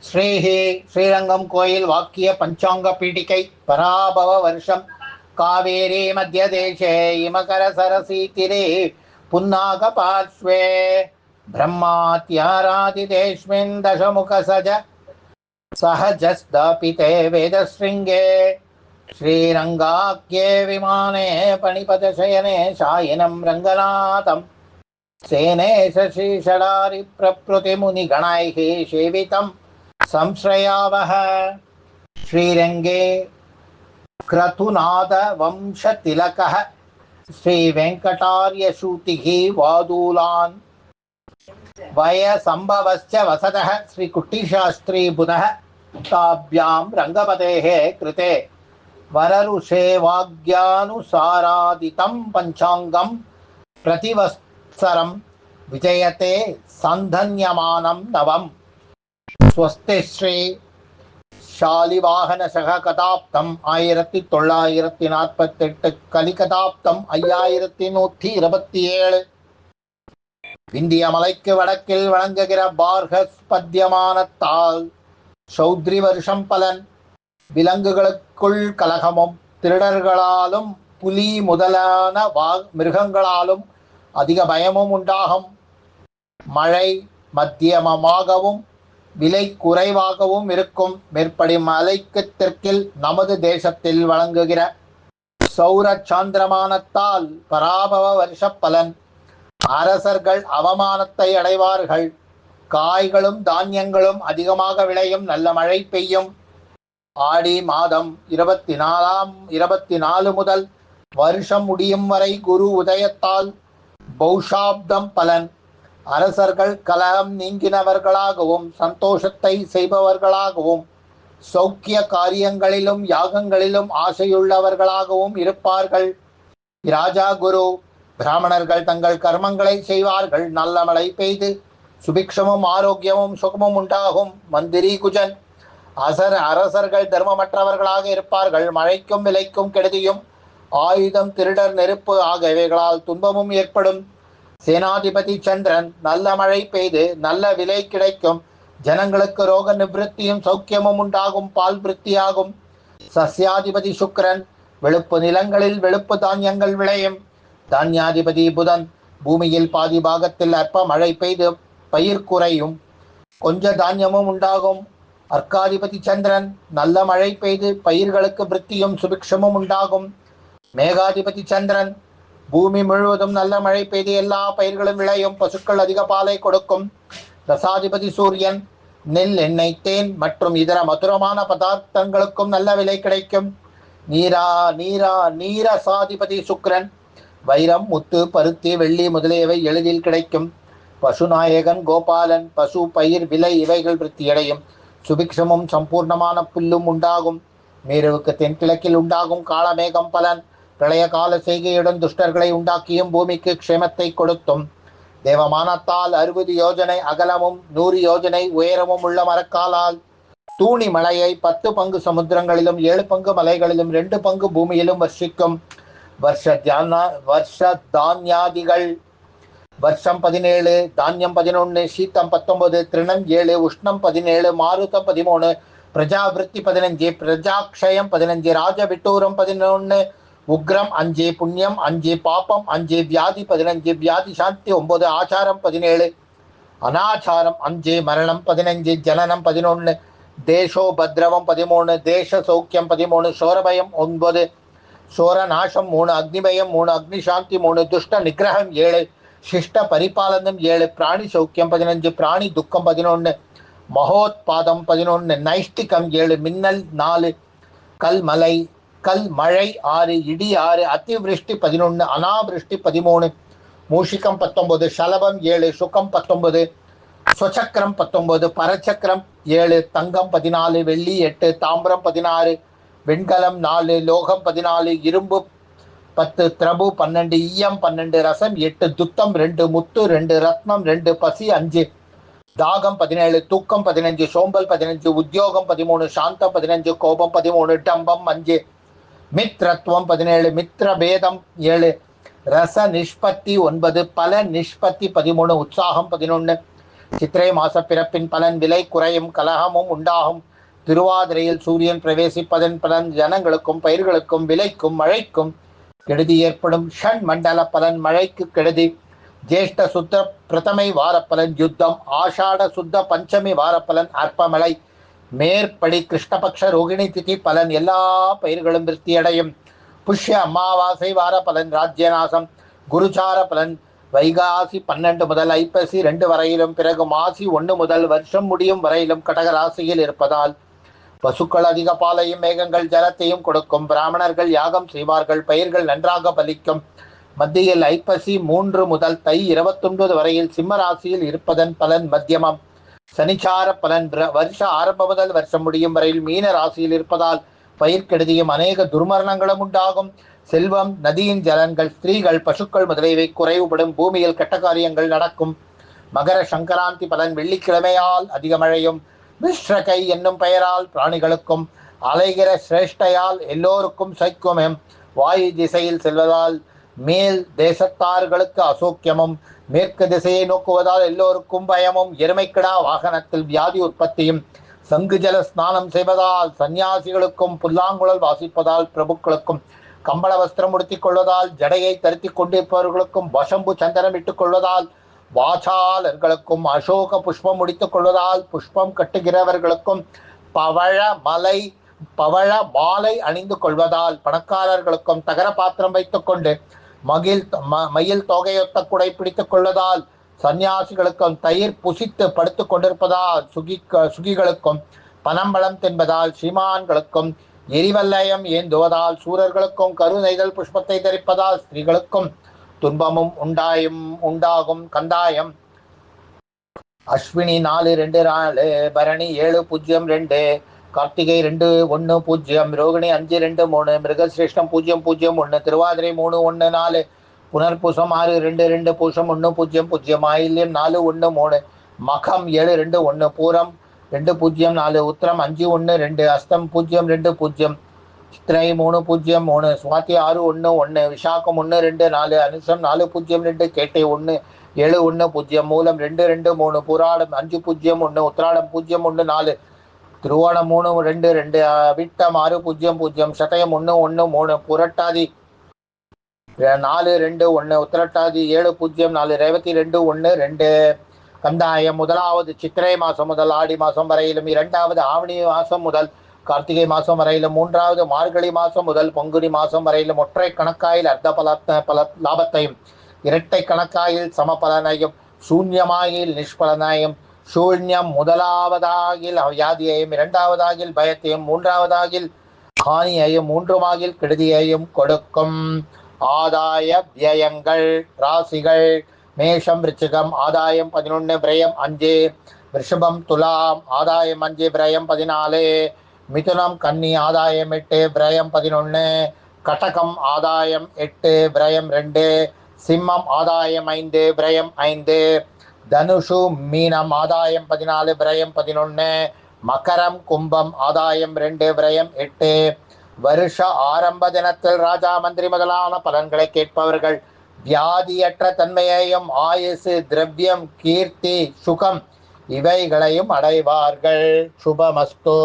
ஸ்ரீஹி ஸ்ரீரங்கம் கோயில் வாக்கிய பஞ்சாங்க பீடிகை பராபவ வருஷம் காவேரி மத்திய தேசே இமகர சரசி திரே புன்னாக பார்ஸ்வே பிரம்மாத்யாராதி தேஷ்மின் தசமுக சஜ சஹஜஸ்தாபிதே வேதஸ்ருங்கே ஸ்ரீரங்காக்யே விமானே பணிபதசயனே சாயினம் ரங்கநாதம் சேனேஷ ஸ்ரீஷடாரி பிரப்ருதிமுனிகணைः சேவிதம் संश्रयावः श्रीरंगे क्रतुनाद वंशतिलकः श्रीवेंकटार्यशूतिः वादूलान् वयसंभवश्च वसतः श्रीकुट्टिशास्त्री बुधः ताभ्यां रंगपतेः कृते वररुषेवाज्ञानुसारादितं पञ्चाङ्गं प्रतिवत्सरं विजयते सन्धन्यमानं नवम् स्वस्ति श्री शालिवाहन சககதாப்தம் 1948 கலிகதாப்தம் 5127 விந்திய மலைக்கு வடக்கில் வழங்குகிற பார்கஸ் பத்தியமானத்தால் சௌத்ரி வருஷம் பலன் விலங்குகளுக்குள் கலகமும் திருடர்களாலும் புலி முதலான மிருகங்களாலும் அதிக பயமும் உண்டாகும். மழை மத்தியமமாகவும் விலை குறைவாகவும் இருக்கும். மேற்படி மலைக்கு தெற்கில் நமது தேசத்தில் வழங்குகிற சௌர சாந்திரமானத்தால் பராபவ வருஷ பலன் அரசர்கள் அவமானத்தை அடைவார்கள். காய்களும் தானியங்களும் அதிகமாக விளையும். நல்ல மழை பெய்யும். ஆடி மாதம் 24 முதல் வருஷம் முடியும் வரை குரு உதயத்தால் பௌஷாப்தம் பலன் அரசர்கள் கலகம் நீங்கினவர்களாகவும் சந்தோஷத்தை செய்பவர்களாகவும் சௌக்கிய காரியங்களிலும் யாகங்களிலும் ஆசையுள்ளவர்களாகவும் இருப்பார்கள். ராஜா குரு பிராமணர்கள் தங்கள் கர்மங்களை செய்வார்கள். நல்ல மழை பெய்து சுபிக்ஷமும் ஆரோக்கியமும் சுகமும் உண்டாகும். மந்திரி குஜன் அரசர்கள் தர்மமற்றவர்களாக இருப்பார்கள். மழைக்கும் விலைக்கும் கெடுதியும் ஆயுதம் திருடர் நெருப்பு ஆகியவைகளால் துன்பமும் ஏற்படும். சேனாதிபதி சந்திரன் நல்ல மழை பெய்து நல்ல விலை கிடைக்கும். ஜனங்களுக்கு ரோக நிவೃத்தியும் சௌக்கியமும் உண்டாகும். பால் விருத்தியாகும். சஸ்யாதிபதி சுக்கிரன் வெளுப்பு நிலங்களில் வெளுப்பு தானியங்கள் விளையும். தானியாதிபதி புதன் பூமியில் பாதி பாகத்தில் அற்ப மழை பெய்து பயிர் குறையும். கொஞ்ச தானியமும் உண்டாகும். அர்க்காதிபதி சந்திரன் நல்ல மழை பெய்து பயிர்களுக்கு விருத்தியும் சுபிக்ஷமும் உண்டாகும். மேகாதிபதி சந்திரன் பூமி முழுவதும் நல்ல மழை பெய்து எல்லா பயிர்களும் விளையும். பசுக்கள் அதிக பாலை கொடுக்கும். ரசாதிபதி சூரியன் நெல் எண்ணெய் தேன் மற்றும் இதர மதுரமான பதார்த்தங்களுக்கும் நல்ல விலை கிடைக்கும். நீரசாதிபதி சுக்கிரன் வைரம் முத்து பருத்தி வெள்ளி முதலியவை எளிதில் கிடைக்கும். பசுநாயகன் கோபாலன் பசு பயிர் விலை இவைகள் விருத்தியடையும். சுபிக்ஷமும் சம்பூர்ணமான புல்லும் உண்டாகும். மேருவுக்கு தென்கிழக்கில் உண்டாகும் காலமேகம் பலன் பிரளய கால செய்கையுடன் துஷ்டர்களை உண்டாக்கியும் பூமிக்கு க்ஷேமத்தை கொடுத்தும். தேவமானத்தால் 60 யோஜனை அகலமும் 100 யோஜனை உயரமும் உள்ள மரக்காலால் தூணி மலையை 10 பங்கு சமுத்திரங்களிலும் 7 பங்கு மலைகளிலும் 2 பங்கு பூமியிலும் வர்ஷிக்கும். வருஷ தானியாதிகள் வருஷம் 17 தானியம் 11 சீத்தம் 19 திருணம் 7 உஷ்ணம் 17 மாருதம் 13 பிரஜாவிருத்தி 15 பிரஜாக்ஷயம் 15 ராஜவிட்டூரம் 11 உக்ரம் 5 புண்ணியம் 5 பாப்பம் 5 வியாதி 15 வியாதி சாந்தி 9 ஆச்சாரம் 17 அனாச்சாரம் 5 மரணம் 15 ஜனனம் 11 தேசோ பத்ரவம் 13 தேச சௌக்கியம் 13 சோரபயம் 9 சோர நாசம் 3 அக்னிபயம் 3 அக்னிசாந்தி 3 துஷ்ட நிகிரகம் 7 சிஷ்ட பரிபாலனம் 7 பிராணி சௌக்கியம் 15 பிராணி துக்கம் 11 மகோத்பாதம் 11 நைஷ்டிகம் 7 மின்னல் 4 கல் மழை 6 இடி 6 அத்திவிருஷ்டி 11 அனாவிருஷ்டி 13 மூஷிகம் 19 சலபம் 7 சுகம் 19 ஸ்வசக்கரம் 19 பரச்சக்கரம் 7 தங்கம் 14 வெள்ளி 8 தாம்பரம் 16 வெண்கலம் 4 லோகம் 14 இரும்பு 10 திரபு 12 ஈயம் 12 ரசம் 8 துத்தம் 2 முத்து 2 ரத்னம் 2 பசி 5 தாகம் 17 தூக்கம் 15 சோம்பல் 15 உத்தியோகம் 13 சாந்தம் 15 கோபம் 13 டம்பம் 5 மித்ரத்துவம் 17 மித்ர பேதம் 7 ரச நிஷ்பத்தி 9 பல நிஷ்பத்தி 13 உற்சாகம் 11 சித்திரை மாச பிறப்பின் பலன் விலை குறையும், கலகமும் உண்டாகும். திருவாதிரையில் சூரியன் பிரவேசிப்பதன் பலன் ஜனங்களுக்கும் பயிர்களுக்கும் விலைக்கும் மழைக்கும் கெடுதி ஏற்படும். ஷண் மண்டல பலன் மழைக்கு கெடுதி. ஜேஷ்ட சுத்த பிரதமை வாரப்பலன் யுத்தம். ஆஷாட சுத்த பஞ்சமி வாரப்பலன் அற்பமழை. மேற்படி கிருஷ்ணபக்ஷ ரோகிணி திதி பலன் எல்லா பயிர்களும் விருத்தியடையும். புஷ்ய அமாவாசை வார பலன் ராஜ்யநாசம். குருச்சார பலன் வைகாசி 12 முதல் ஐப்பசி 2 வரையிலும், பிறகு மாசி 1 முதல் வருஷம் முடியும் வரையிலும் கடகராசியில் இருப்பதால் பசுக்கள் அதிக பாலையும் மேகங்கள் ஜலத்தையும் கொடுக்கும். பிராமணர்கள் யாகம் செய்வார்கள், பயிர்கள் நன்றாக பலிக்கும். மத்தியில் ஐப்பசி 3 முதல் தை 29 வரையில் சிம்ம ராசியில் இருப்பதன் பலன் மத்தியமம். சனிச்சார பலன் வருஷ ஆரம்ப முதல் வருஷம் முடியும் வரையில் மீன ராசியில் இருப்பதால் பயிர்க்கெடுதியும் அநேக துர்மரணங்களும் உண்டாகும். செல்வம், நதியின் ஜலன்கள், ஸ்திரீகள், பசுக்கள் முதலியவை குறைவுபடும். பூமியில் கெட்ட காரியங்கள் நடக்கும். மகர சங்கராந்தி பலன் வெள்ளிக்கிழமையால் அதிக மழையும். மிஸ்ரகை என்னும் பெயரால் பிராணிகளுக்கும், அலைகிற சிரேஷ்டையால் எல்லோருக்கும் சைக்குமம். வாயு திசையில் செல்வதால் மேல் தேசத்தார்களுக்கு அசோக்கியமும், மேற்கு திசையை நோக்குவதால் எல்லோருக்கும் பயமும். எருமைக்கிடா வாகனத்தில் வியாதி உற்பத்தியும். சங்கு ஜல ஸ்நானம் செய்வதால் சந்நியாசிகளுக்கும், புல்லாங்குழல் வாசிப்பதால் பிரபுக்களுக்கும், கம்பள வஸ்திரம் உடுத்திக் கொள்வதால் ஜடையை தருத்திக் கொண்டிருப்பவர்களுக்கும், வசம்பு சந்தனம் இட்டுக் கொள்வதால் வாசாளர்களுக்கும், அசோக புஷ்பம் முடித்துக் கொள்வதால் புஷ்பம் கட்டுகிறவர்களுக்கும், பவழ மாலை அணிந்து கொள்வதால் பணக்காரர்களுக்கும், தகர பாத்திரம் வைத்துக் கொண்டு மயில் தொகையொத்த குடை பிடித்துக் கொள்வதால் சந்நியாசிகளுக்கும், தயிர் புசித்து படுத்துக் கொண்டிருப்பதால் சுகிகளுக்கும், பனம்பழம் தின்பதால் ஸ்ரீமான்களுக்கும், எரிவல்லயம் ஏந்துவதால் சூரர்களுக்கும், கருநெய்தல் புஷ்பத்தை தரிப்பதால் ஸ்திரீகளுக்கும் துன்பமும் உண்டாகும். கந்தாயம் அஸ்வினி 4-2 பரணி 7-0-2 கார்த்திகை 2-1-0 ரோகிணி 5-2-3 மிருகசிரேஷ்டம் 0-0-1 திருவாதிரை 3-1-4 புனர்பூசம் 6-2-2 பூசம் 1-0-0 ஆயில்யம் 4-1-3 மகம் 7-2-1 பூரம் 2-0-4 உத்திரம் 5-1-2 அஸ்தம் 0-2-0 சித்திரை 3-0-3 சுவாதி 6-1-1 விசாகம் 1-2-4 அனுஷம் 4-0-2 கேட்டை 1-7-1-0 மூலம் 2-2-3 பூராடம் 5-0-1 உத்திராடம் 0-1-4 திருவோணம் 3-2-2 விட்டம் 6-0-0 சதயம் 1-1-3 புரட்டாதி 4-2-1 உத்திரட்டாதி 7-0-4 ரேவதி 2-1-2 கந்தாயம் முதலாவது சித்திரை மாசம் முதல் ஆடி மாசம் வரையிலும், இரண்டாவது ஆவணி மாசம் முதல் கார்த்திகை மாசம் வரையிலும், மூன்றாவது மார்கழி மாசம் முதல் பங்குனி மாசம் வரையிலும் ஒற்றை கணக்காயில் அர்த்த லாபத்தையும், இரட்டை கணக்காயில் சம பலனையும், சூன்யமாயில் நிஷ்பலனையும், சூன்யம் முதலாவதாகில் வியாதியையும், இரண்டாவதாகில் பயத்தையும், மூன்றாவதாகில் ஹானியையும், மூன்றுமாகில் கெடுதியையும் கொடுக்கும். ஆதாய வியயங்கள் ராசிகள் மேஷம் ரிச்சிகம் ஆதாயம் 11 விரயம் 5 ரிஷபம் துலாம் ஆதாயம் 5 விரயம் 14 மிதுனம் கன்னி ஆதாயம் 8 விரயம் 11 கடகம் ஆதாயம் 8 விரயம் 2 சிம்மம் ஆதாயம் 5 விரயம் 5 தனுஷு மீனம் ஆதாயம் 14 விரயம் 11 மகரம் கும்பம் ஆதாயம் 2 விரயம் 8 வருஷ ஆரம்ப தினத்தில் ராஜா மந்திரி முதலான பலன்களை கேட்பவர்கள் வியாதியற்ற தன்மையையும், ஆயுசு, திரவியம், கீர்த்தி, சுகம் இவைகளையும் அடைவார்கள். சுபமஸ்தோ.